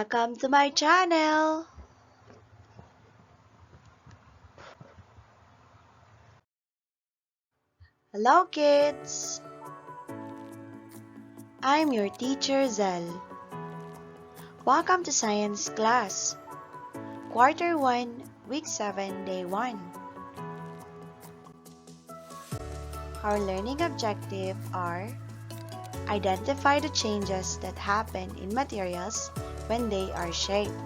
Welcome to my channel! Hello kids! I'm your teacher Zell. Welcome to science class, quarter 1, week 7, day 1. Our learning objective are: identify the changes that happen in materials when they are shaped.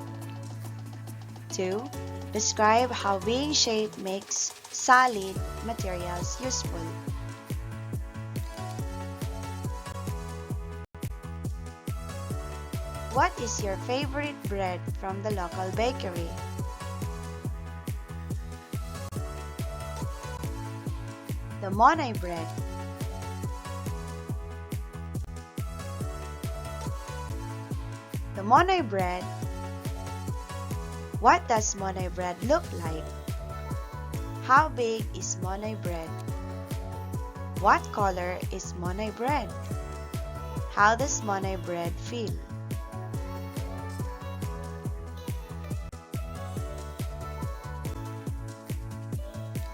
2. Describe how being shaped makes solid materials useful. What is your favorite bread from the local bakery? The Monay bread. The Monay bread. What does Monay bread look like? How big is Monay bread? What color is Monay bread? How does Monay bread feel?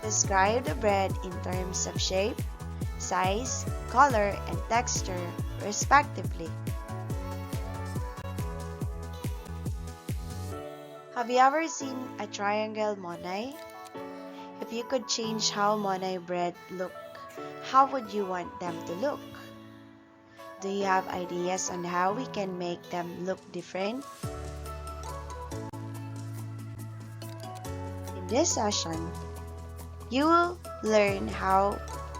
Describe the bread in terms of shape, size, color, and texture, respectively. Have you ever seen a triangle Monay? If you could change how Monay bread look, how would you want them to look? Do you have ideas on how we can make them look different? In this session, you will learn how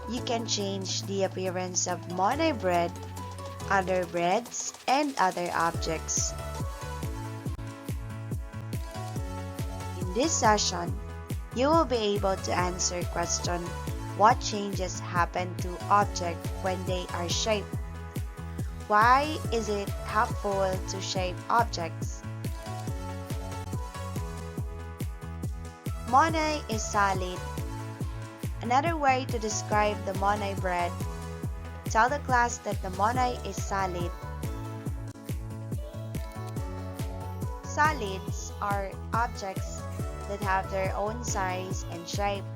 you can change the appearance of Monay bread, other breads, and other objects. In this session, you will be able to answer question: what changes happen to object when they are shaped? Why is it helpful to shape objects? Monay is solid. Another way to describe the Monay bread: tell the class that the Monay is solid. Solids are objects that have their own size and shape.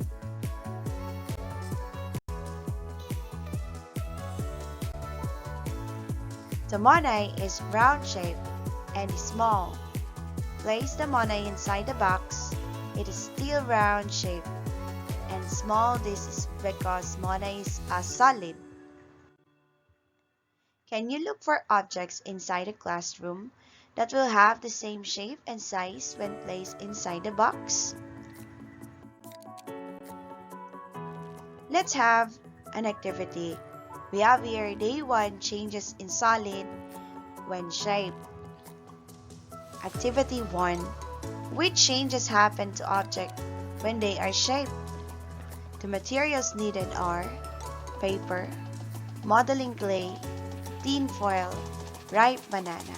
The Monay is round-shaped and is small. Place the Monay inside the box. It is still round-shaped and small. This is because Monay is a solid. Can you look for objects inside a classroom that will have the same shape and size when placed inside the box? Let's have an activity. We have here day 1, changes in solid when shaped. Activity 1. Which changes happen to object when they are shaped? The materials needed are paper, modeling clay, tin foil, ripe banana.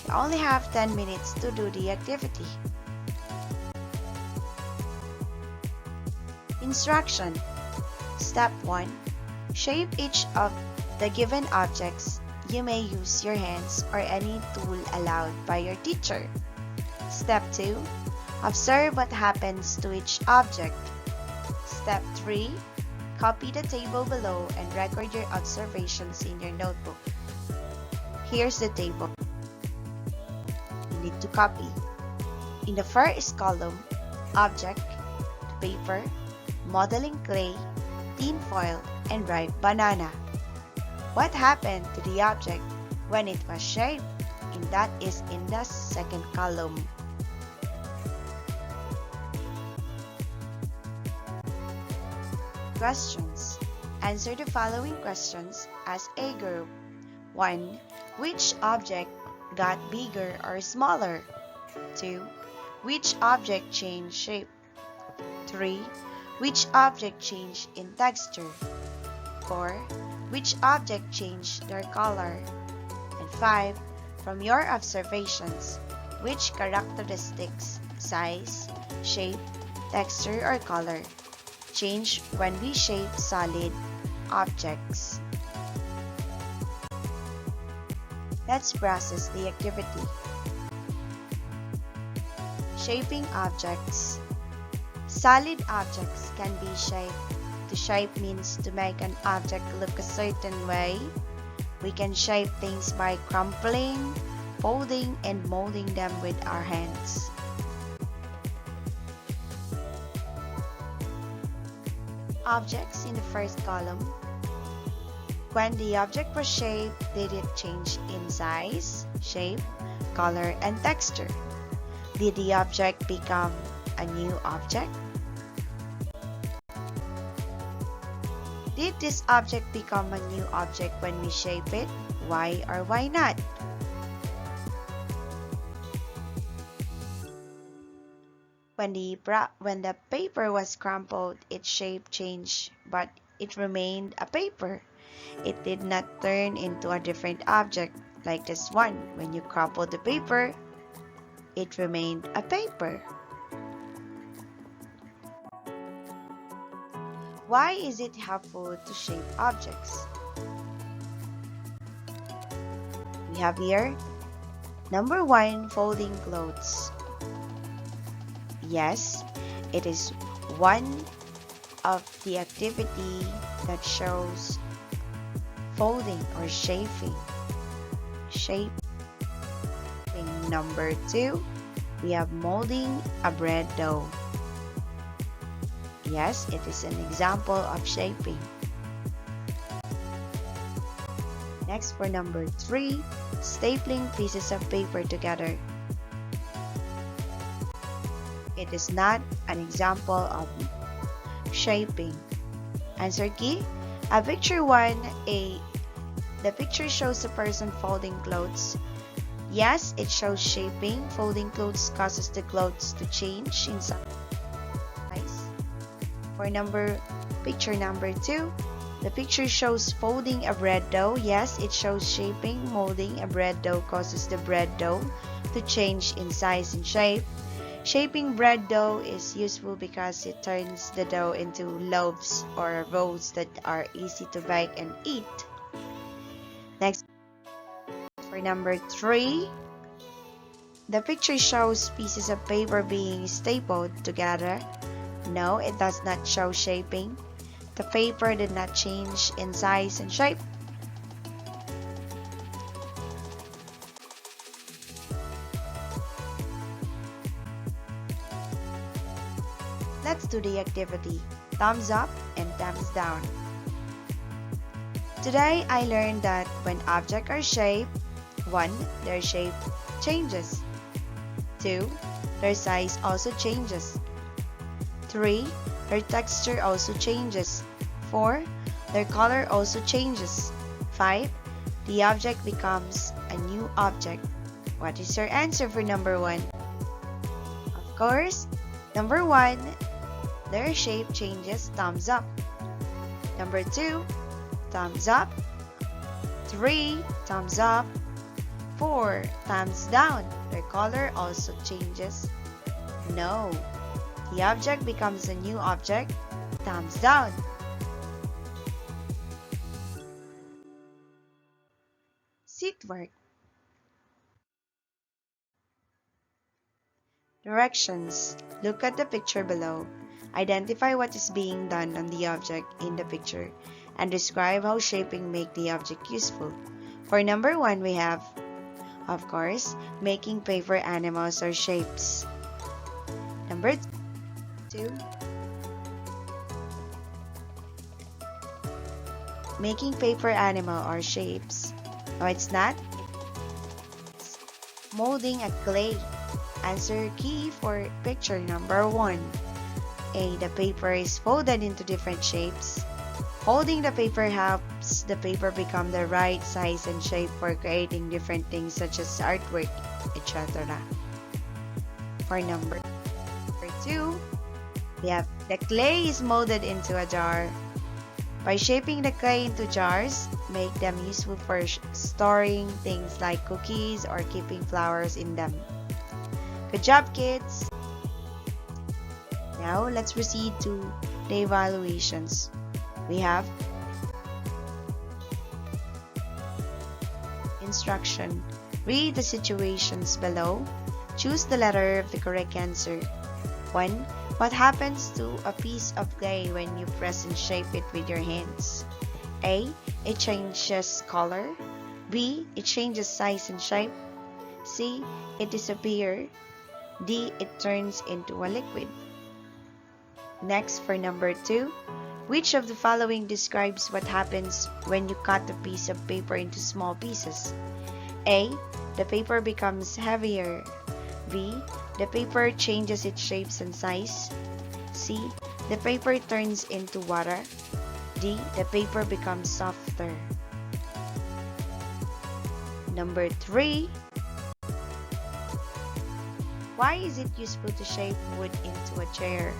You only have 10 minutes to do the activity. Instruction. Step 1. Shape each of the given objects. You may use your hands or any tool allowed by your teacher. Step 2. Observe what happens to each object. Step 3. Copy the table below and record your observations in your notebook. Here's the table you need to copy. In the first column, object, paper, modeling clay, tin foil, and ripe banana. What happened to the object when it was shaped? And that is in the second column. Questions. Answer the following questions as a group. 1. Which object got bigger or smaller? 2. Which object changed shape? 3. Which object changed in texture? 4. Which object changed their color? And 5. From your observations, which characteristics, size, shape, texture, or color change when we shape solid objects? Let's process the activity. Shaping objects. Solid objects can be shaped. To shape means to make an object look a certain way. We can shape things by crumpling, folding, and molding them with our hands. Objects in the first column. When the object was shaped, did it change in size, shape, color, and texture? Did the object become a new object? Did this object become a new object when we shape it? Why or why not? When the paper was crumpled, its shape changed, but it remained a paper. It did not turn into a different object like this one. When you crumpled the paper, it remained a paper. Why is it helpful to shape objects? We have here, number 1, folding clothes. Yes, it is one of the activity that shows folding or shaping. Number 2, we have molding a bread dough. Yes, it is an example of shaping. Next, for number 3, stapling pieces of paper together. It is not an example of shaping. Answer key. Picture 1, the picture shows a person folding clothes. Yes, it shows shaping. Folding clothes causes the clothes to change in size. For picture number 2, the picture shows folding a bread dough. Yes, it shows shaping. Molding a bread dough causes the bread dough to change in size and shape. Shaping bread dough is useful because it turns the dough into loaves or rolls that are easy to bake and eat. Next, for number 3, the picture shows pieces of paper being stapled together. No, it does not show shaping. The paper did not change in size and shape. Let's do the activity. Thumbs up and thumbs down. Today, I learned that when objects are shaped, 1. Their shape changes. 2. Their size also changes. 3. Their texture also changes. 4. Their color also changes. 5. The object becomes a new object. What is your answer for number 1? Of course, number 1, their shape changes, thumbs up. Number 2, thumbs up. 3, thumbs up. 4, thumbs down. Their color also changes. No. The object becomes a new object, thumbs down. Seat work. Directions. Look at the picture below. Identify what is being done on the object in the picture and describe how shaping make the object useful. For number 1, we have, of course, making paper animals or shapes. Number 2, making paper animal or shapes. No, it's not. It's molding a clay. Answer key for picture number 1. A. The paper is folded into different shapes. Holding the paper helps the paper become the right size and shape for creating different things such as artwork, etc. For number 2, we have the clay is molded into a jar. By shaping the clay into jars, make them useful for storing things like cookies or keeping flowers in them. Good job, kids! Now, let's proceed to the evaluations. We have instruction. Read the situations below. Choose the letter of the correct answer. 1. What happens to a piece of clay when you press and shape it with your hands? A. It changes color. B. It changes size and shape. C. It disappears. D. It turns into a liquid. Next, for number 2. Which of the following describes what happens when you cut a piece of paper into small pieces? A. The paper becomes heavier. B. The paper changes its shapes and size. C. The paper turns into water. D. The paper becomes softer. Number 3. Why is it useful to shape wood into a chair?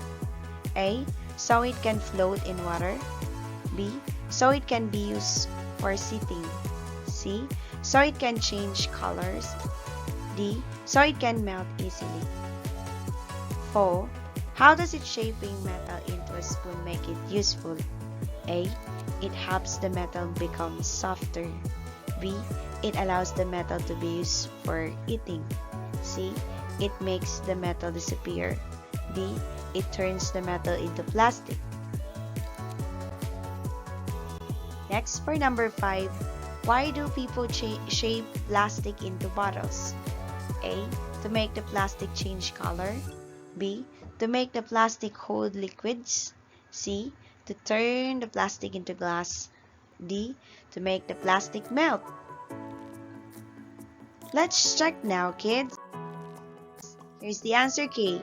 A. So it can float in water. B. So it can be used for sitting. C. So it can change colors. D. So it can melt easily. 4. How does it shaping metal into a spoon make it useful? A. It helps the metal become softer. B. It allows the metal to be used for eating. C. It makes the metal disappear. D. It turns the metal into plastic. Next, for number 5. Why do people shape plastic into bottles? A. To make the plastic change color. B. To make the plastic hold liquids. C. To turn the plastic into glass. D. To make the plastic melt. Let's check now, kids. Here's the answer K.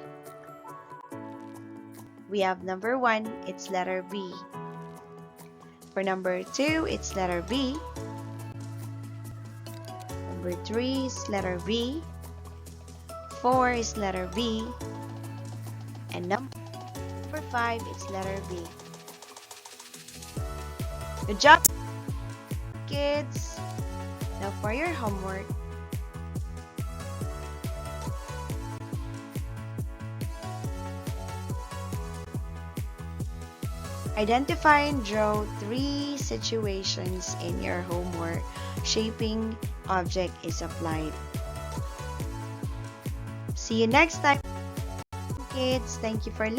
We have number 1, it's letter B. For number 2, it's letter B. Number 3 is letter B. 4 is letter B. And number 5, it's letter B. Good job, kids! Now for your homework, identify and draw 3 situations in your homework shaping object is applied. See you next time, kids. Thank you for listening.